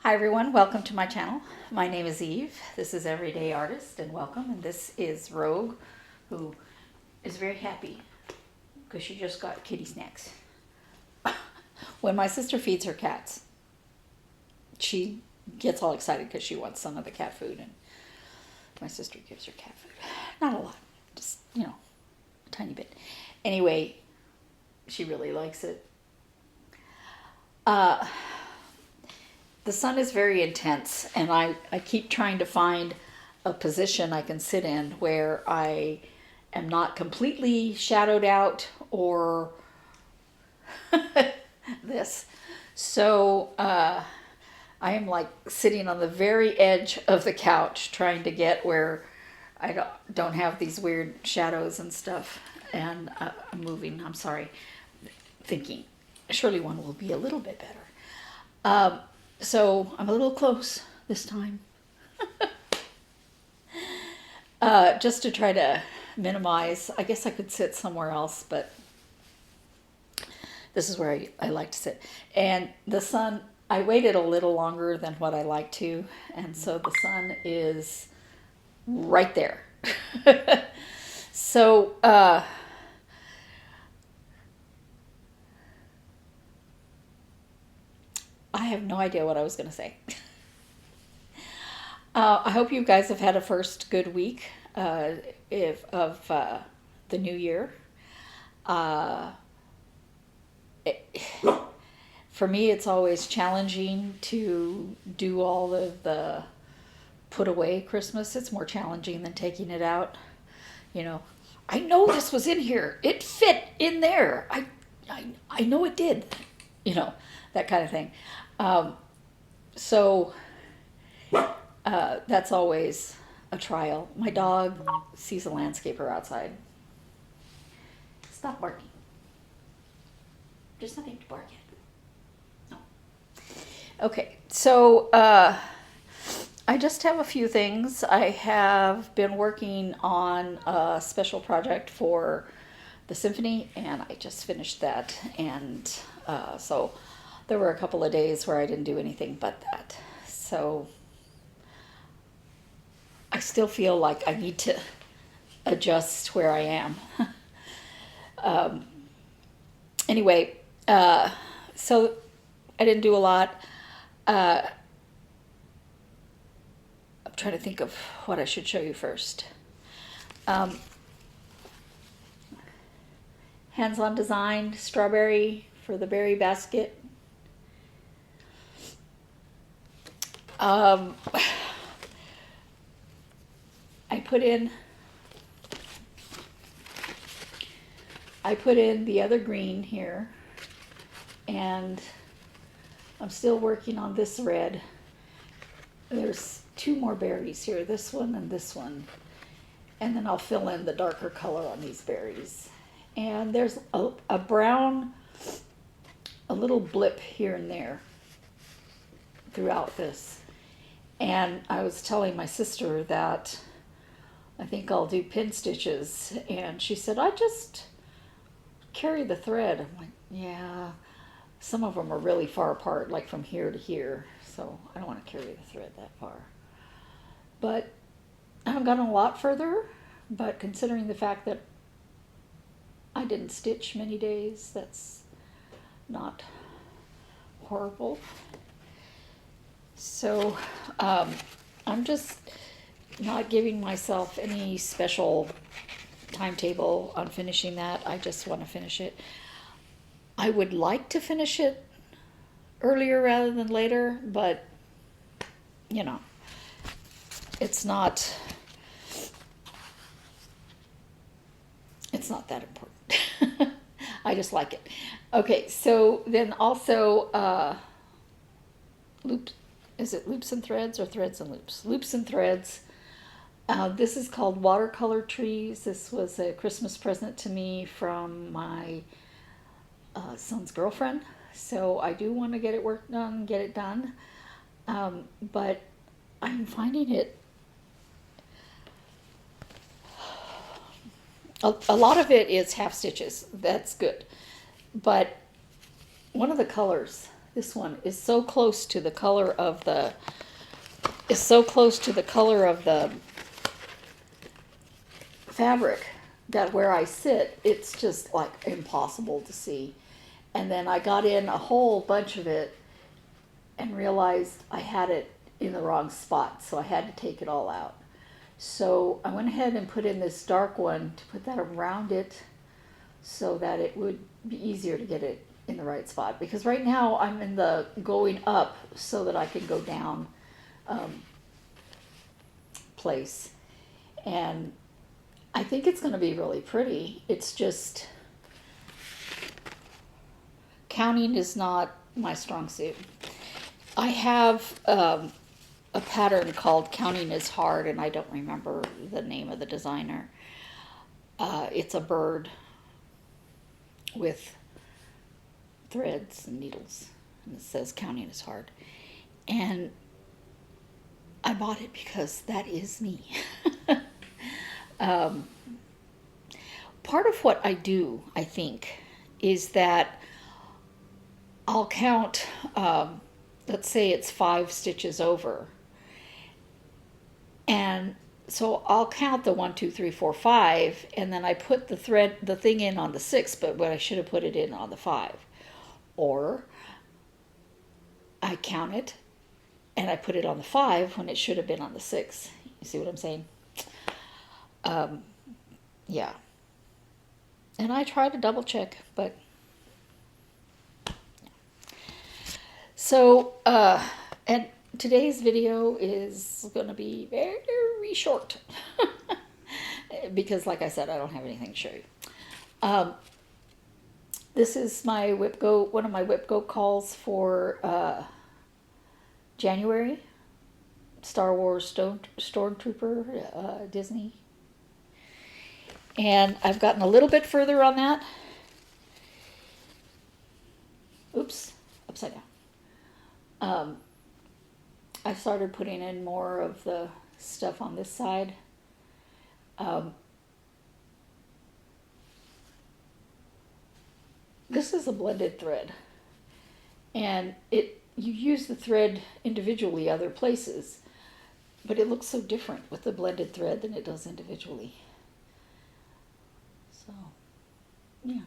Hi everyone, welcome to my channel. My name is Eve. This is Everyday Artist and welcome. And this is Rogue, who is very happy because she just got kitty snacks. When my sister feeds her cats, she gets all excited because she wants some of the cat food, and my sister gives her cat food. Not a lot, just, a tiny bit. Anyway, she really likes it. The sun is very intense, and I keep trying to find a position I can sit in where I am not completely shadowed out or this. So I am like sitting on the very edge of the couch trying to get where I don't have these weird shadows and stuff. And I'm moving, I'm sorry, thinking surely one will be a little bit better. So I'm a little close this time. Just to try to minimize. I guess I could sit somewhere else, but this is where I like to sit. And the sun, I waited a little longer than what I like to, and so the sun is right there. So I have no idea what I was going to say. I hope you guys have had a first good week of the new year. For me, it's always challenging to do all of the put away Christmas. It's more challenging than taking it out. I know this was in here. It fit in there. I know it did. That kind of thing. So that's always a trial. My dog sees a landscaper outside. Stop barking. There's nothing to bark at. No. Okay, so I just have a few things. I have been working on a special project for the symphony, and I just finished that. And so there were a couple of days where I didn't do anything but that. So I still feel like I need to adjust where I am. Anyway, so I didn't do a lot. I'm trying to think of what I should show you first. Hands-on design, strawberry for the berry basket. I put in the other green here, and I'm still working on this red. There's two more berries here, this one and this one, and then I'll fill in the darker color on these berries. And there's a brown, a little blip here and there throughout this. And I was telling my sister that I think I'll do pin stitches, and she said, I just carry the thread. I'm like, yeah, some of them are really far apart, like from here to here, so I don't want to carry the thread that far. But I haven't gotten a lot further, but considering the fact that I didn't stitch many days, that's not horrible. So I'm just not giving myself any special timetable on finishing that. I just want to finish it. I would like to finish it earlier rather than later, but it's not that important. I just like it. Okay, so then also is it loops and threads or threads and loops? Loops and threads. This is called Watercolor Trees. This was a Christmas present to me from my son's girlfriend. So I do want to get it worked on, get it done. But I'm finding it, a lot of it is half stitches. That's good. But one of the colors this one is so close to the color of the, is so close to the color of the fabric that where I sit, it's just like impossible to see. And then I got in a whole bunch of it and realized I had it in the wrong spot, so I had to take it all out. So I went ahead and put in this dark one to put that around it so that it would be easier to get it in the right spot. Because right now I'm in the going up so that I can go down place. And I think it's going to be really pretty. It's just, counting is not my strong suit. I have a pattern called Counting is Hard, and I don't remember the name of the designer. It's a bird with threads and needles, and it says Counting is Hard. And I bought it because that is me. Part of what I do, I think, is that I'll count, let's say it's 5 stitches over. And so I'll count the 1, 2, 3, 4, 5, and then I put the thing in on the 6, but I should have put it in on the 5. Or I count it and I put it on the 5 when it should have been on the 6. You see what I'm saying? Yeah. And I try to double check, but so, and today's video is going to be very short because, like I said, I don't have anything to show you. This is my WIPGO, one of my WIPGO calls for January, Star Wars Stormtrooper Disney. And I've gotten a little bit further on that. Oops, upside down. I started putting in more of the stuff on this side. This is a blended thread, and you use the thread individually other places, but it looks so different with the blended thread than it does individually. So, yeah.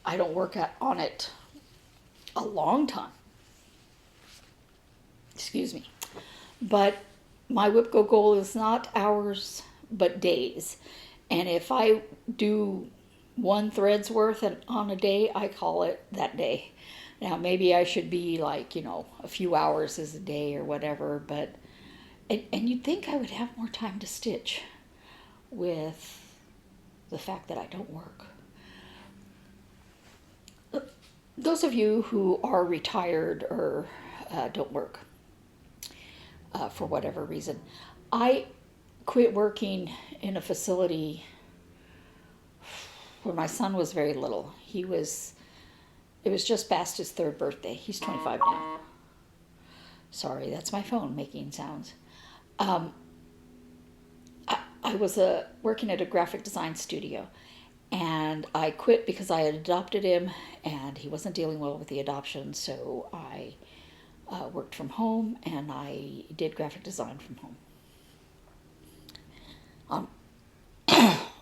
I don't work on it a long time. Excuse me. But my WIPGO goal is not hours, but days. And if I do 1 thread's worth on a day, I call it that day. Now, maybe I should be like, a few hours is a day or whatever, but, and you'd think I would have more time to stitch with the fact that I don't work. Those of you who are retired or don't work for whatever reason, I quit working in a facility when my son was very little. It was just past his 3rd birthday. He's 25 now. Sorry, that's my phone making sounds. I was working at a graphic design studio, and I quit because I had adopted him and he wasn't dealing well with the adoption, so I worked from home and I did graphic design from home.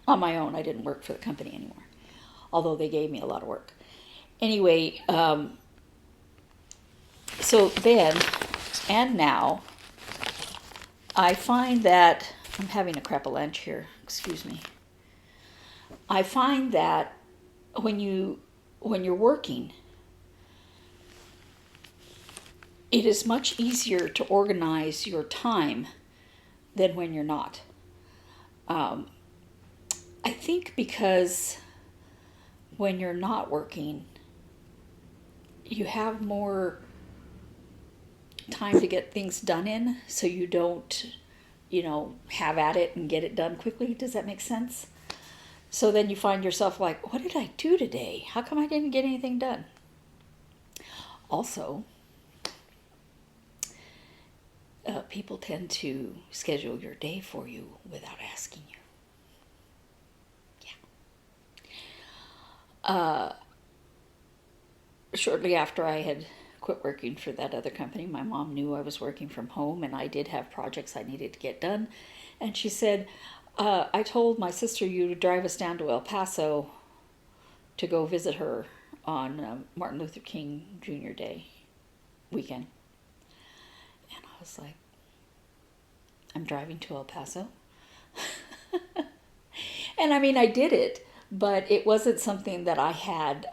On my own. I didn't work for the company anymore, although they gave me a lot of work. Anyway, so then and now, I find that, I'm having a crap of lunch here, excuse me. I find that when you're working, it is much easier to organize your time than when you're not. I think because when you're not working, you have more time to get things done in, so you don't, have at it and get it done quickly. Does that make sense? So then you find yourself like, what did I do today? How come I didn't get anything done? Also, people tend to schedule your day for you without asking you. shortly after I had quit working for that other company, my mom knew I was working from home and I did have projects I needed to get done. And she said, I told my sister you to drive us down to El Paso to go visit her on Martin Luther King Jr. Day weekend. And I was like, I'm driving to El Paso? And I mean, I did it, but it wasn't something that I had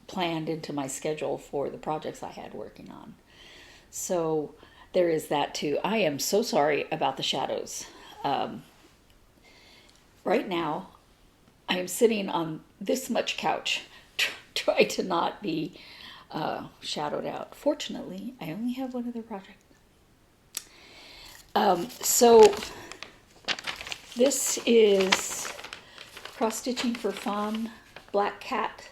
planned into my schedule for the projects I had working on. So there is that too. I am so sorry about the shadows. Right now, I am sitting on this much couch, try to not be shadowed out. Fortunately, I only have one other project. So this is Cross-Stitching for Fun, Black Cat.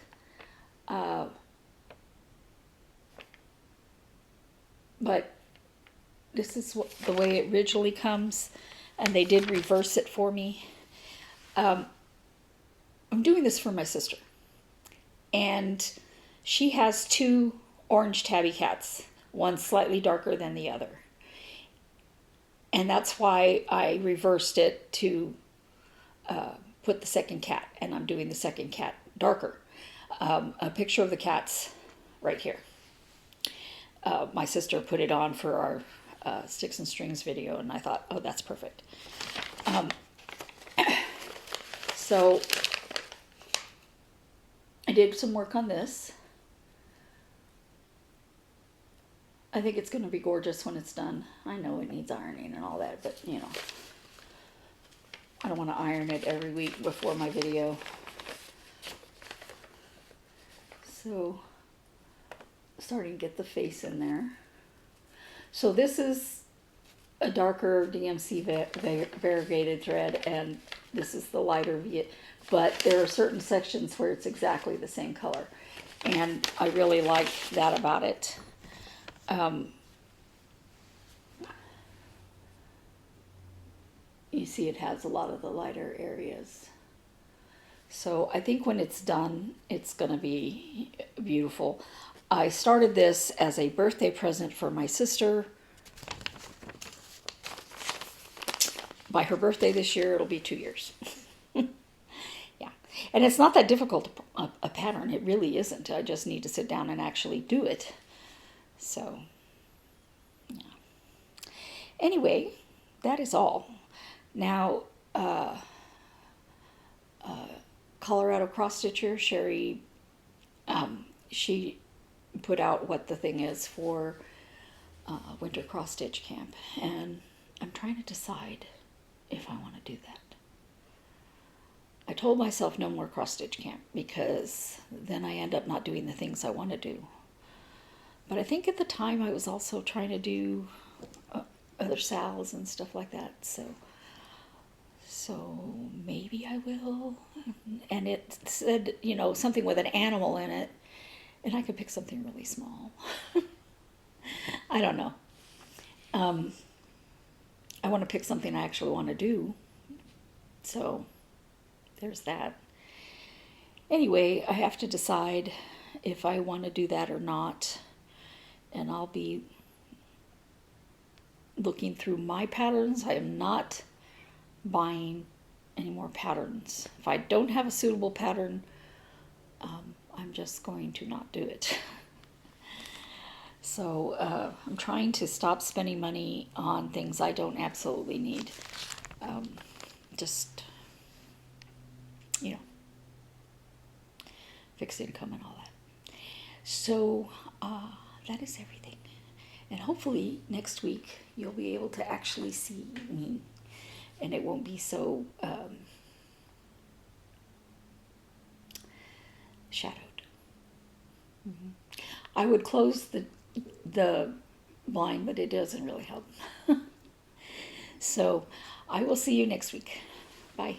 But this is the way it originally comes, and they did reverse it for me. I'm doing this for my sister, and she has two orange tabby cats, one slightly darker than the other. And that's why I reversed it to put the second cat, and I'm doing the second cat darker. A picture of the cats right here. My sister put it on for our Sticks and Strings video, and I thought, oh, that's perfect. So I did some work on this. I think it's going to be gorgeous when it's done. I know it needs ironing and all that, but you know, I don't want to iron it every week before my video. So, starting to get the face in there. So this is a darker DMC variegated thread, and this is the lighter Viet, but there are certain sections where it's exactly the same color, and I really like that about it. You see it has a lot of the lighter areas. So I think when it's done, it's going to be beautiful. I started this as a birthday present for my sister. By her birthday this year, it'll be 2 years. Yeah. And it's not that difficult, a pattern. It really isn't. I just need to sit down and actually do it. So, yeah. Anyway, that is all. Now, Colorado cross-stitcher, Sherry, she put out what the thing is for winter cross-stitch camp, and I'm trying to decide if I want to do that. I told myself no more cross-stitch camp, because then I end up not doing the things I want to do. But I think at the time I was also trying to do other sals and stuff like that, so maybe I will. And it said, you know, something with an animal in it, and I could pick something really small. I don't know. I want to pick something I actually want to do. So there's that. Anyway, I have to decide if I want to do that or not. And I'll be looking through my patterns. I am not buying any more patterns. If I don't have a suitable pattern, I'm just going to not do it. So I'm trying to stop spending money on things I don't absolutely need. Just, you know, fixed income and all that. So that is everything. And hopefully next week you'll be able to actually see me, and it won't be so shadowed. Mm-hmm. I would close the blind, but it doesn't really help. So I will see you next week. Bye.